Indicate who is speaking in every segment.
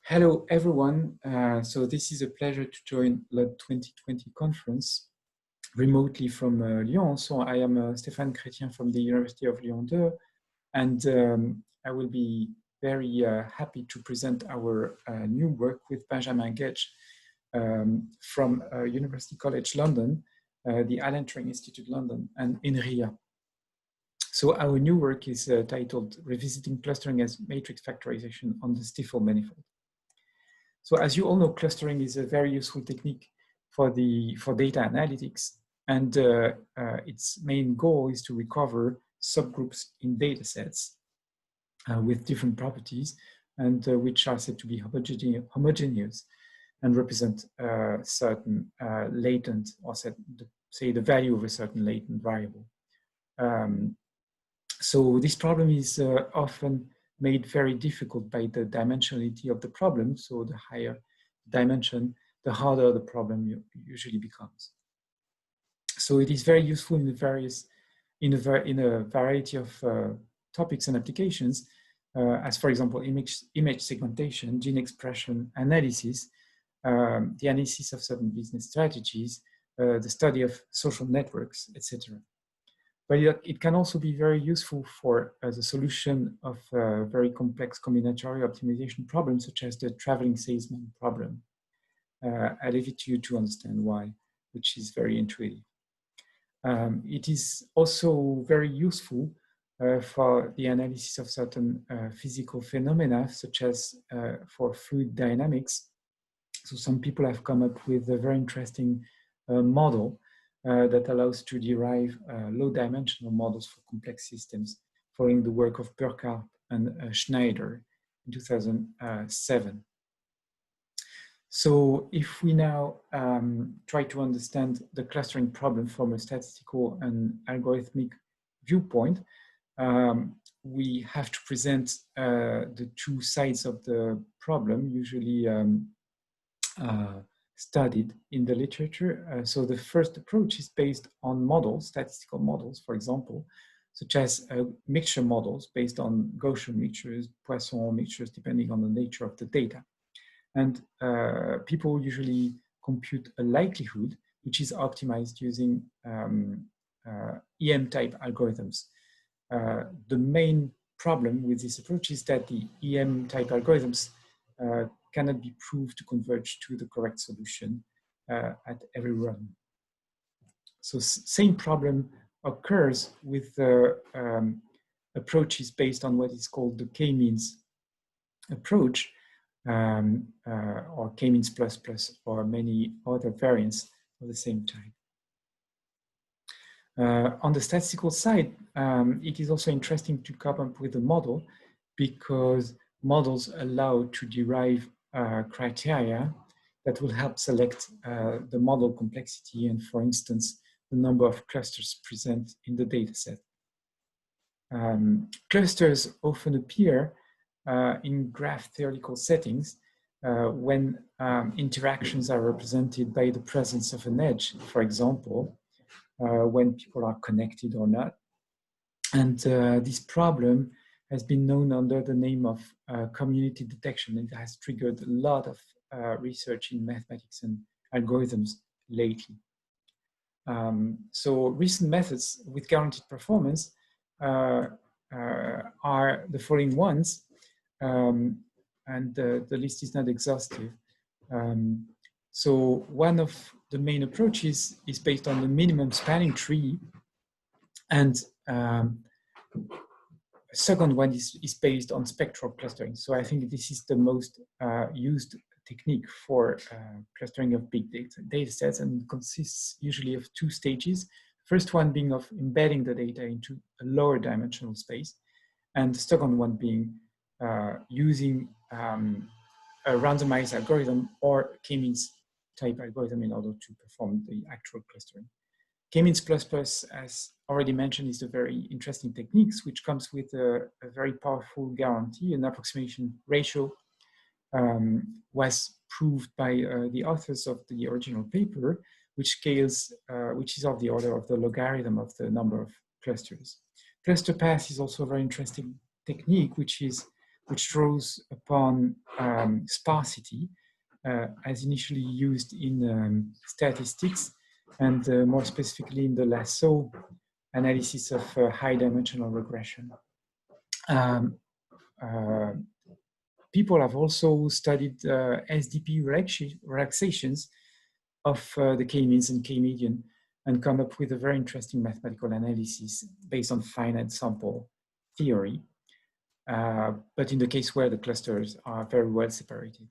Speaker 1: Hello, everyone. So this is a pleasure to join the 2020 conference remotely from Lyon. So I am Stéphane Chrétien from the University of Lyon 2, and I will be very happy to present our new work with Benjamin Gage from University College London, the Alan Turing Institute London, and INRIA. So our new work is titled Revisiting Clustering as Matrix Factorization on the Stiefel Manifold. So as you all know, clustering is a very useful technique for data analytics, and its main goal is to recover subgroups in data sets with different properties and which are said to be homogeneous and represent certain latent, or say the value of a certain latent variable. So this problem is often made very difficult by the dimensionality of the problem. So the higher dimension, the harder the problem usually becomes. So it is very useful in a variety of topics and applications, as for example, image segmentation, gene expression analysis, the analysis of certain business strategies, the study of social networks, etc. But it can also be very useful for the solution of very complex combinatorial optimization problems, such as the traveling salesman problem. I leave it to you to understand why, which is very intuitive. It is also very useful for the analysis of certain physical phenomena, such as for fluid dynamics. So some people have come up with a very interesting model that allows to derive low-dimensional models for complex systems, following the work of Burkhardt and Schneider in 2007. So if we now try to understand the clustering problem from a statistical and algorithmic viewpoint, we have to present the two sides of the problem, usually studied in the literature. So the first approach is based on models, statistical models, for example, such as mixture models based on Gaussian mixtures, Poisson mixtures, depending on the nature of the data. And people usually compute a likelihood, which is optimized using EM-type algorithms. The main problem with this approach is that the EM-type algorithms cannot be proved to converge to the correct solution at every run. So same problem occurs with approaches based on what is called the k-means approach, or k-means plus plus, or many other variants of the same type. On the statistical side, it is also interesting to come up with a model, because models allow to derive criteria that will help select the model complexity and, for instance, the number of clusters present in the data set. Clusters often appear in graph theoretical settings when interactions are represented by the presence of an edge, for example, when people are connected or not. And this problem has been known under the name of community detection, and it has triggered a lot of research in mathematics and algorithms lately. So recent methods with guaranteed performance are the following ones, and the list is not exhaustive. So one of the main approaches is based on the minimum spanning tree, and a second one is based on spectral clustering. So I think this is the most used technique for clustering of big data sets, and consists usually of two stages. First one being of embedding the data into a lower dimensional space, and the second one being using a randomized algorithm or k-means type algorithm in order to perform the actual clustering. K-means plus plus, as already mentioned, is a very interesting technique, which comes with a very powerful guarantee. An approximation ratio was proved by the authors of the original paper, which is of the order of the logarithm of the number of clusters. Cluster path is also a very interesting technique, which is which draws upon sparsity, as initially used in statistics, and more specifically in the lasso analysis of high-dimensional regression. People have also studied SDP relaxations of the k-means and k-median and come up with a very interesting mathematical analysis based on finite sample theory, but in the case where the clusters are very well separated.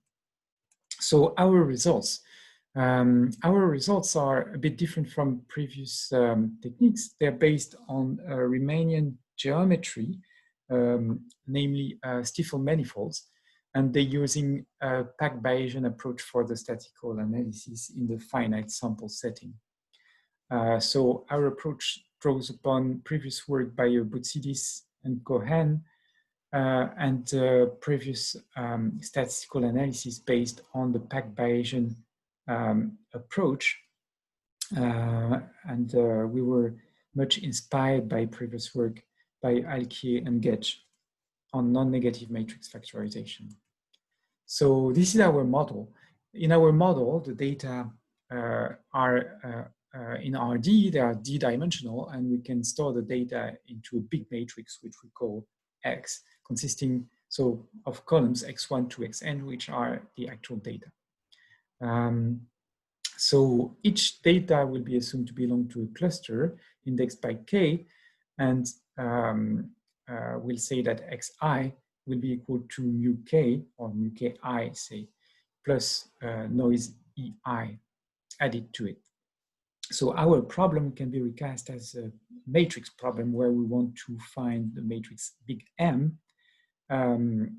Speaker 1: So our results are a bit different from previous techniques. They're based on Riemannian geometry, namely Stiefel manifolds, and they're using a packed Bayesian approach for the statistical analysis in the finite sample setting. So our approach draws upon previous work by Boutsidis and Cohen, and previous statistical analysis based on the packed Bayesian approach. And we were much inspired by previous work by Alquier and Getch on non-negative matrix factorization. So this is our model. In our model, the data are in RD, they are d-dimensional, and we can store the data into a big matrix, which we call X, consisting of columns x1 to xn, which are the actual data. So each data will be assumed to belong to a cluster indexed by k, and we'll say that xi will be equal to mu k, or mu ki, say, plus noise ei added to it. So our problem can be recast as a matrix problem where we want to find the matrix big M in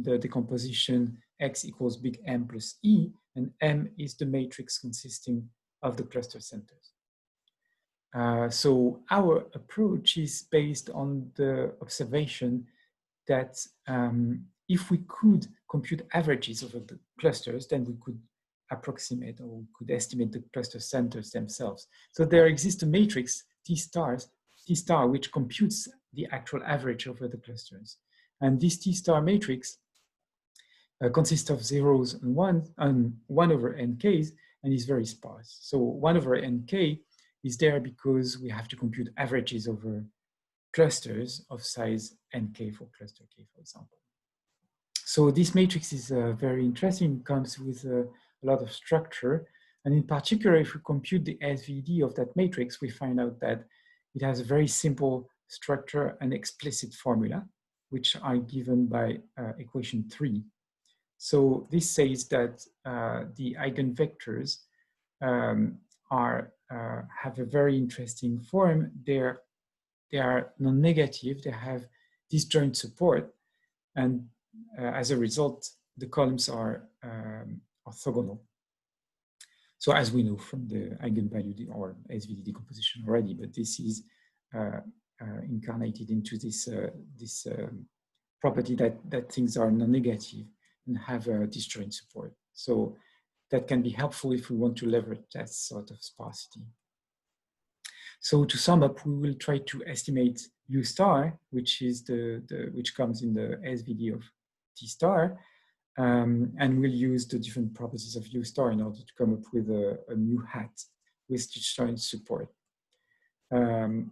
Speaker 1: the decomposition X equals big M plus E, and M is the matrix consisting of the cluster centers. So our approach is based on the observation that if we could compute averages over the clusters, then we could approximate or could estimate the cluster centers themselves. So there exists a matrix T star, which computes the actual average over the clusters. And this T star matrix consists of zeros and ones, and 1 over nks, and is very sparse. So 1 over nk is there because we have to compute averages over clusters of size nk for cluster k, for example. So this matrix is very interesting, comes with a lot of structure. And in particular, if we compute the SVD of that matrix, we find out that it has a very simple structure and explicit formula, which are given by equation 3. So this says that the eigenvectors have a very interesting form. They are non-negative, they have disjoint support, and as a result, the columns are orthogonal. So as we know from the eigenvalue or SVD decomposition already, but this is incarnated into this, property that things are non-negative and have a disjoint support. So that can be helpful if we want to leverage that sort of sparsity. So to sum up, we will try to estimate U star, which is which comes in the SVD of T star, and we'll use the different properties of U star in order to come up with a mu hat with disjoint support.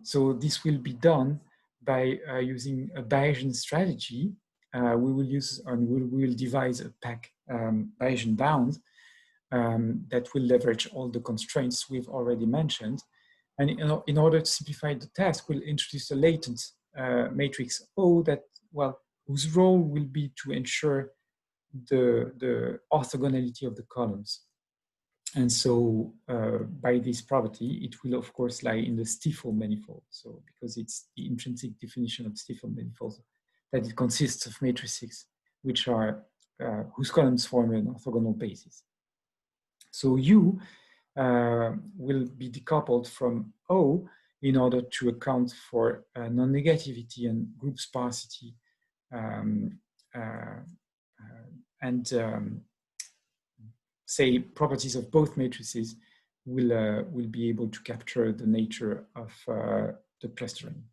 Speaker 1: So this will be done by using a Bayesian strategy. We will use, and we will devise a pack Bayesian bound that will leverage all the constraints we've already mentioned. And in order to simplify the task, we'll introduce a latent matrix O that, well, whose role will be to ensure the orthogonality of the columns. And so by this property, it will of course lie in the Stiefel manifold. So because it's the intrinsic definition of Stiefel manifold, that it consists of matrices which are, whose columns form an orthogonal basis. So U will be decoupled from O in order to account for non-negativity and group sparsity, say properties of both matrices will be able to capture the nature of the clustering.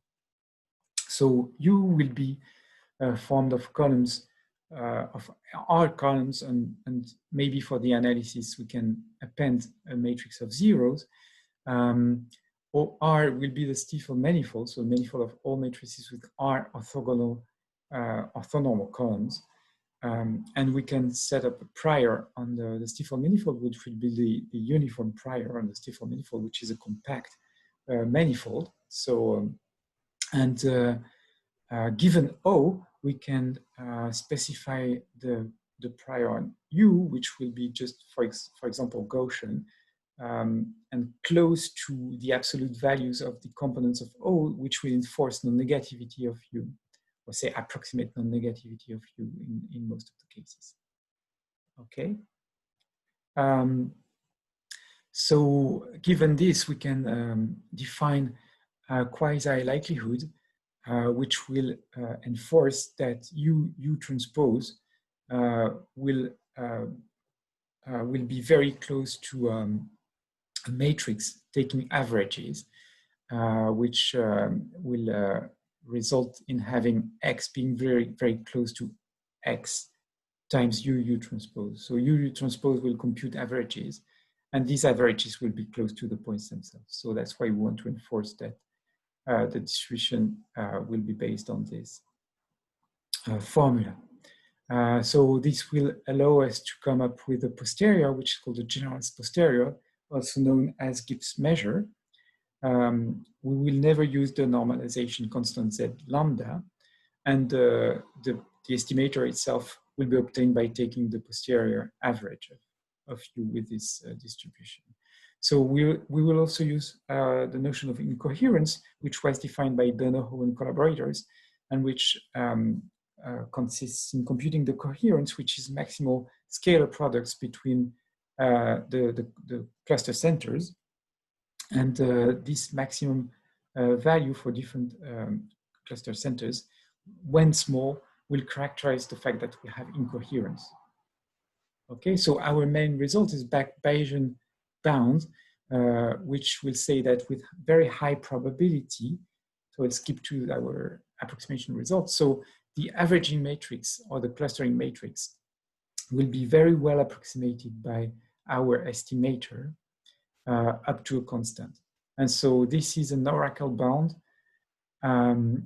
Speaker 1: So U will be formed of columns, of R columns, and maybe for the analysis we can append a matrix of zeros. Or R will be the Stiefel manifold, so a manifold of all matrices with R orthogonal, orthonormal columns. And we can set up a prior on the Stiefel manifold, which will be the uniform prior on the Stiefel manifold, which is a compact manifold. So, given O, we can specify the prior on U, which will be just, for example, Gaussian, and close to the absolute values of the components of O, which will enforce non-negativity of U, or say approximate non-negativity of U in most of the cases. Okay. So given this, we can define a quasi-likelihood which will enforce that U transpose will be very close to a matrix taking averages, which will result in having X being very, very close to X times U transpose. So U transpose will compute averages, and these averages will be close to the points themselves. So that's why we want to enforce that the distribution will be based on this formula. So this will allow us to come up with a posterior, which is called the generalized posterior, also known as Gibbs measure. We will never use the normalization constant Z lambda, and the estimator itself will be obtained by taking the posterior average of U with this distribution. So we will also use the notion of incoherence, which was defined by Donohoe and collaborators, and which consists in computing the coherence, which is maximal scalar products between the cluster centers. And this maximum value for different cluster centers, when small, will characterize the fact that we have incoherence. Okay, so our main result is Bayesian bound, which will say that with very high probability, so let's skip to our approximation results. So the averaging matrix or the clustering matrix will be very well approximated by our estimator up to a constant. And so this is an oracle bound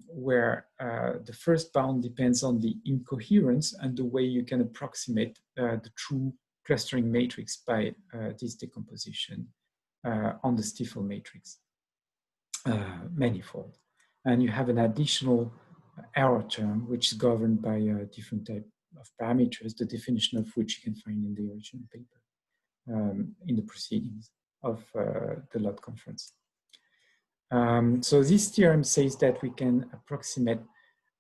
Speaker 1: where the first bound depends on the incoherence and the way you can approximate the true clustering matrix by this decomposition on the Stiefel matrix manifold. And you have an additional error term, which is governed by a different type of parameters, the definition of which you can find in the original paper in the proceedings of the LOT conference. So this theorem says that we can approximate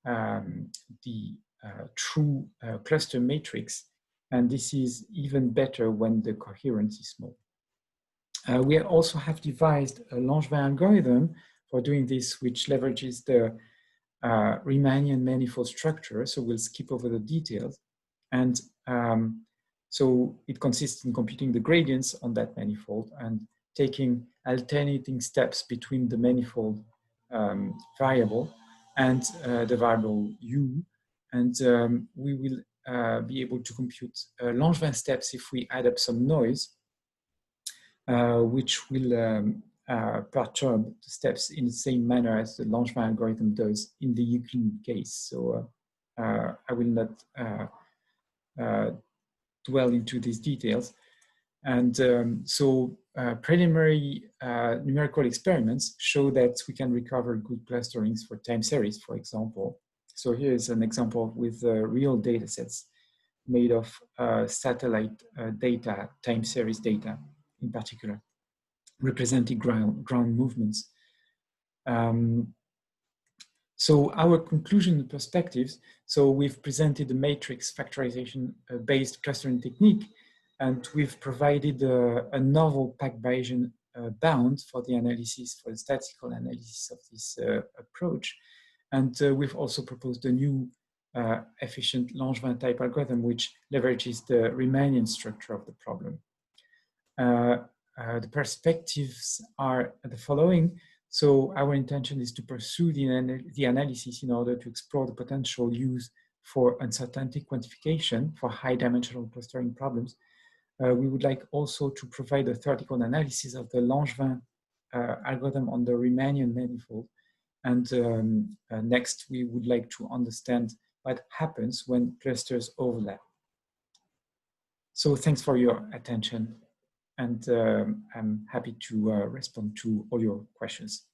Speaker 1: the true cluster matrix, and this is even better when the coherence is small. We also have devised a Langevin algorithm for doing this, which leverages the Riemannian manifold structure. So we'll skip over the details. And so it consists in computing the gradients on that manifold and taking alternating steps between the manifold variable and the variable U. And we will be able to compute Langevin steps if we add up some noise, which will perturb the steps in the same manner as the Langevin algorithm does in the Euclidean case. So I will not dwell into these details. And so preliminary numerical experiments show that we can recover good clusterings for time series, for example. So here is an example with real data sets made of satellite data, time series data in particular, representing ground movements. So our conclusion and perspectives, so we've presented the matrix factorization based clustering technique, and we've provided a novel packed Bayesian bound for the analysis, for the statistical analysis of this approach. And we've also proposed a new efficient Langevin type algorithm, which leverages the Riemannian structure of the problem. The perspectives are the following. So our intention is to pursue the analysis in order to explore the potential use for uncertainty quantification for high dimensional clustering problems. We would like also to provide a theoretical analysis of the Langevin algorithm on the Riemannian manifold. And next, we would like to understand what happens when clusters overlap. So thanks for your attention. And I'm happy to respond to all your questions.